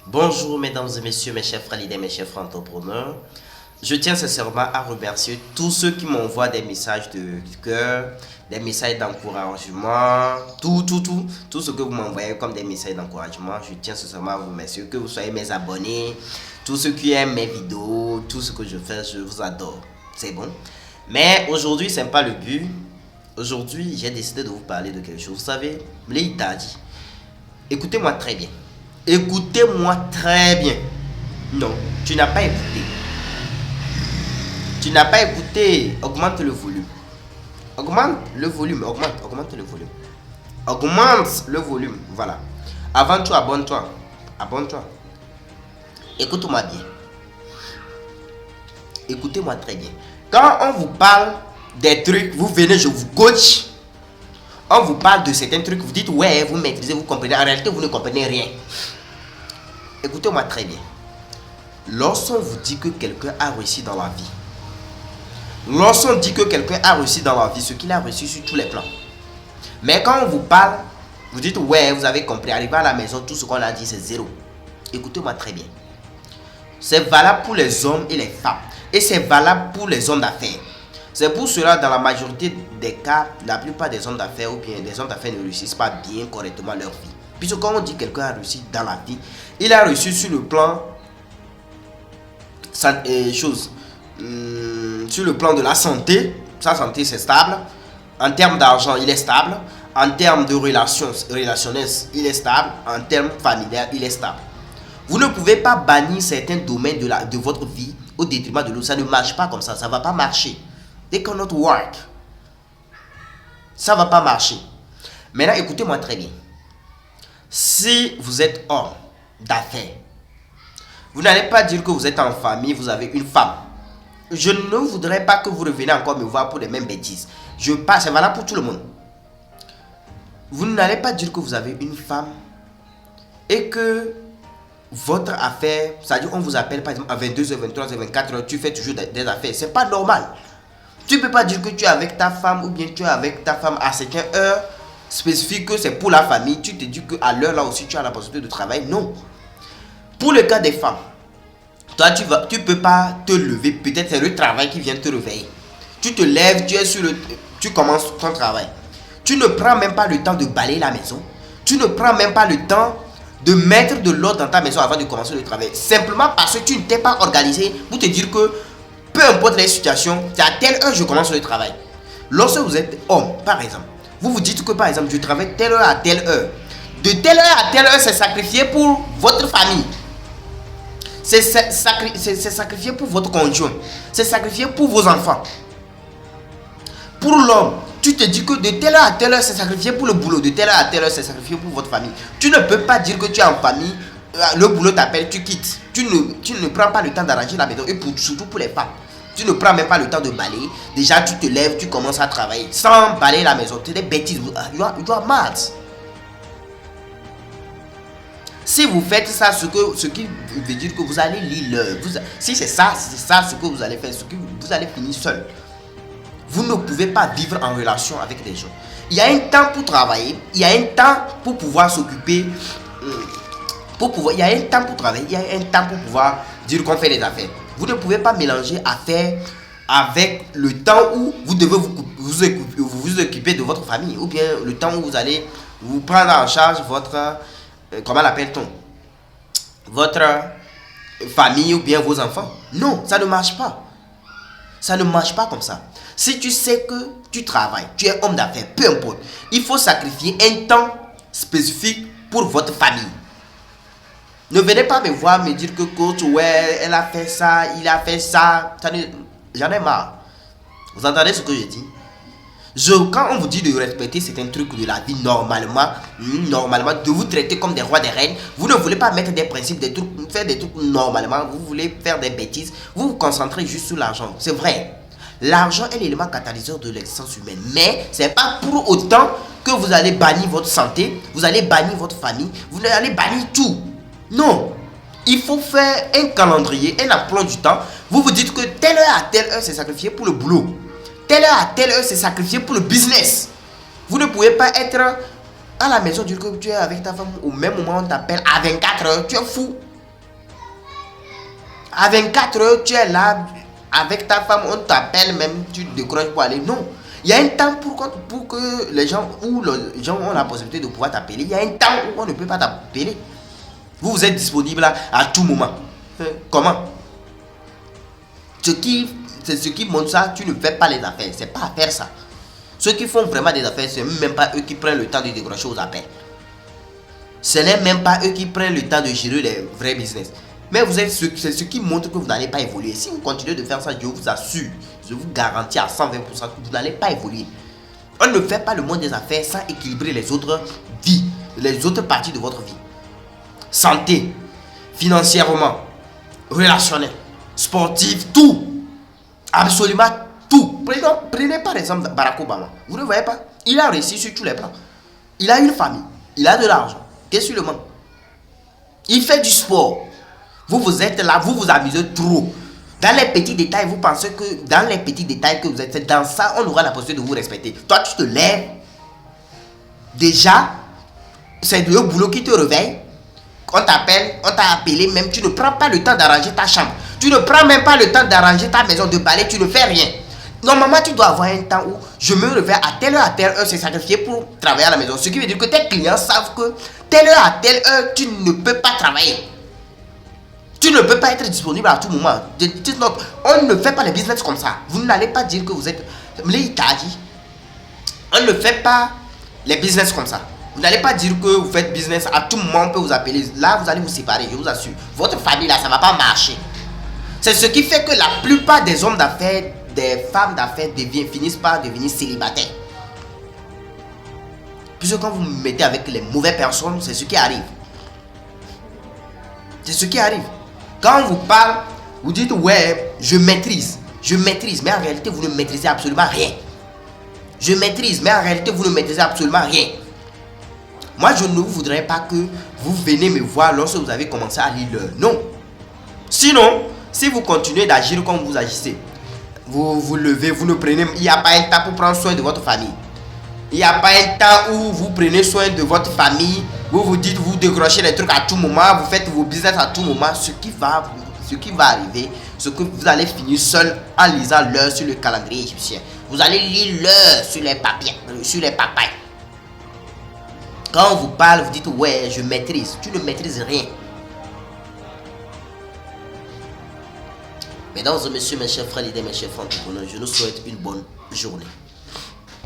Bonjour mesdames et messieurs, mes chers frères leaders, mes chers frères entrepreneurs. Je tiens sincèrement à remercier tous ceux qui m'envoient des messages de cœur, des messages d'encouragement, tout ce que vous m'envoyez comme des messages d'encouragement. Je tiens sincèrement à vous remercier, que vous soyez mes abonnés, tous ceux qui aiment mes vidéos, tout ce que je fais, je vous adore. C'est bon. Mais aujourd'hui, ce n'est pas le but. Aujourd'hui, j'ai décidé de vous parler de quelque chose. Vous savez, Léi t'a dit, écoutez-moi très bien. Écoutez-moi très bien. Non, tu n'as pas écouté. Tu n'as pas écouté. Augmente le volume. Augmente le volume. Augmente le volume. Augmente le volume. Voilà. Avant tout, abonne-toi. Abonne-toi. Écoute-moi bien. Écoutez-moi très bien. Quand on vous parle des trucs, vous venez, je vous coach. On vous parle de certains trucs, vous dites ouais, vous maîtrisez, vous comprenez. En réalité, vous ne comprenez rien. Écoutez-moi très bien. Lorsqu'on vous dit que quelqu'un a réussi dans la vie, lorsqu'on dit que quelqu'un a réussi dans la vie, ce qu'il a réussi sur tous les plans. Mais quand on vous parle, vous dites ouais, vous avez compris. Arrivé à la maison, tout ce qu'on a dit, c'est zéro. Écoutez-moi très bien. C'est valable pour les hommes et les femmes. Et c'est valable pour les hommes d'affaires. C'est pour cela, dans la majorité des cas, la plupart des hommes d'affaires ou bien des hommes d'affaires ne réussissent pas bien, correctement leur vie. Puisque quand on dit que quelqu'un a réussi dans la vie, il a réussi sur le plan sur le plan de la santé. Sa santé, c'est stable. En termes d'argent, il est stable. En termes de relationnelles, il est stable. En termes familial, il est stable. Vous ne pouvez pas bannir certains domaines de votre vie au détriment de l'autre. Ça ne marche pas comme ça. Ça ne va pas marcher. They cannot work. Ça ne va pas marcher. Maintenant, écoutez-moi très bien. Si vous êtes homme d'affaires, vous n'allez pas dire que vous êtes en famille, vous avez une femme. Je ne voudrais pas que vous reveniez encore me voir pour les mêmes bêtises. C'est valable pour tout le monde. Vous n'allez pas dire que vous avez une femme et que votre affaire, c'est-à-dire on vous appelle par exemple à 22h, 23h, 24h, tu fais toujours des affaires. C'est pas normal. Tu ne peux pas dire que tu es avec ta femme ou bien tu es avec ta femme à certaines heures spécifiques, que c'est pour la famille. Tu te dis qu'à l'heure là aussi tu as la possibilité de travailler. Non. Pour le cas des femmes, toi tu peux pas te lever. Peut-être c'est le travail qui vient te réveiller. Tu te lèves, tu commences ton travail. Tu ne prends même pas le temps de balayer la maison. Tu ne prends même pas le temps de mettre de l'ordre dans ta maison avant de commencer le travail. Simplement parce que tu ne t'es pas organisé pour te dire que peu importe les situations, c'est à telle heure je commence le travail. Lorsque vous êtes homme, par exemple, vous vous dites que par exemple je travaille telle heure à telle heure. De telle heure à telle heure, c'est sacrifié pour votre famille. C'est sacrifié pour votre conjoint. C'est sacrifié pour vos enfants. Pour l'homme, tu te dis que de telle heure à telle heure, c'est sacrifié pour le boulot. De telle heure à telle heure, c'est sacrifié pour votre famille. Tu ne peux pas dire que tu es en famille, le boulot t'appelle, tu quittes. Tu ne prends pas le temps d'arranger la maison. Et surtout pour les femmes. Tu ne prends même pas le temps de balayer. Déjà, tu te lèves, tu commences à travailler. Sans balayer la maison. C'est des bêtises. You are mad. Si vous faites ça, ce qui veut dire que vous allez lire l'heure. Si c'est ça ce que vous allez faire. Vous allez finir seul. Vous ne pouvez pas vivre en relation avec des gens. Il y a un temps pour travailler. Il y a un temps pour pouvoir s'occuper. Il y a un temps pour travailler. Il y a un temps pour pouvoir dire qu'on fait des affaires. Vous ne pouvez pas mélanger affaires avec le temps où vous devez vous occuper de votre famille. Ou bien le temps où vous allez vous prendre en charge votre... comment l'appelle-t-on? Votre famille ou bien vos enfants. Non, ça ne marche pas. Ça ne marche pas comme ça. Si tu sais que tu travailles, tu es homme d'affaires, peu importe, il faut sacrifier un temps spécifique pour votre famille. Ne venez pas me voir me dire que coach, ouais, elle a fait ça, il a fait ça. J'en ai marre. Vous entendez ce que je dis? Quand on vous dit de respecter certains trucs de la vie normalement, de vous traiter comme des rois, des reines, vous ne voulez pas mettre des principes, des trucs, faire des trucs normalement, vous voulez faire des bêtises, vous vous concentrez juste sur l'argent. C'est vrai. L'argent est l'élément catalyseur de l'existence humaine. Mais ce n'est pas pour autant que vous allez bannir votre santé, vous allez bannir votre famille, vous allez bannir tout. Non. Il faut faire un calendrier, un emploi du temps. Vous vous dites que telle heure à telle heure, c'est sacrifié pour le boulot. Telle heure à telle heure, c'est sacrifié pour le business. Vous ne pouvez pas être à la maison, dire que tu es avec ta femme, au même moment on t'appelle à 24 heures. Tu es fou. À 24 heures, tu es là avec ta femme, on t'appelle même, tu décroches pour aller. Non. Il y a un temps pour que les gens, où les gens ont la possibilité de pouvoir t'appeler. Il y a un temps où on ne peut pas t'appeler. Vous êtes disponible à tout moment. Comment? C'est ce qui montre ça, tu ne fais pas les affaires. C'est pas à faire ça. Ceux qui font vraiment des affaires, ce n'est même pas eux qui prennent le temps de décrocher aux appels. Ce n'est même pas eux qui prennent le temps de gérer les vrais business. Mais c'est ce qui montre que vous n'allez pas évoluer. Si vous continuez de faire ça, je vous assure, je vous garantis à 120% que vous n'allez pas évoluer. On ne fait pas le monde des affaires sans équilibrer les autres vies, les autres parties de votre vie. Santé, financièrement, relationnel, sportif, tout. Absolument tout. Prenez par exemple Barack Obama. Vous ne voyez pas? Il a réussi sur tous les plans. Il a une famille. Il a de l'argent. Qu'est-ce que le monde? Il fait du sport. Vous êtes là, vous vous amusez trop. Dans les petits détails, vous pensez que dans les petits détails que vous êtes fait, dans ça, on aura la possibilité de vous respecter. Toi, tu te lèves. Déjà, c'est le boulot qui te réveille. On t'appelle, on t'a appelé même, tu ne prends pas le temps d'arranger ta chambre. Tu ne prends même pas le temps d'arranger ta maison, de balayer, tu ne fais rien. Normalement, tu dois avoir un temps où je me réveille à telle heure, c'est sacrifié pour travailler à la maison. Ce qui veut dire que tes clients savent que telle heure à telle heure, tu ne peux pas travailler. Tu ne peux pas être disponible à tout moment. On ne fait pas les business comme ça. Vous n'allez pas dire que vous êtes... On ne fait pas les business comme ça. Vous n'allez pas dire que vous faites business, à tout moment on peut vous appeler. Là, vous allez vous séparer, je vous assure. Votre famille, là, ça ne va pas marcher. C'est ce qui fait que la plupart des hommes d'affaires, des femmes d'affaires finissent par devenir célibataires. Puisque quand vous vous mettez avec les mauvaises personnes, c'est ce qui arrive. C'est ce qui arrive. Quand on vous parle, vous dites ouais, je maîtrise, mais en réalité vous ne maîtrisez absolument rien. Je maîtrise, mais en réalité vous ne maîtrisez absolument rien. Moi je ne voudrais pas que vous venez me voir lorsque vous avez commencé à lire l'heure. Non. Sinon, si vous continuez d'agir comme vous agissez, vous vous levez, vous ne prenez, il n'y a pas un temps pour prendre soin de votre famille. Il n'y a pas un temps où vous prenez soin de votre famille, vous dites, vous décrochez les trucs à tout moment, vous faites vos business à tout moment. Ce qui va arriver, c'est que vous allez finir seul en lisant l'heure sur le calendrier égyptien. Vous allez lire l'heure sur les papiers, sur les papayes. Quand on vous parle, vous dites, ouais, je maîtrise. Tu ne maîtrises rien. Mesdames et messieurs, mes chers frères leaders, mes chers entrepreneurs, je nous souhaite une bonne journée.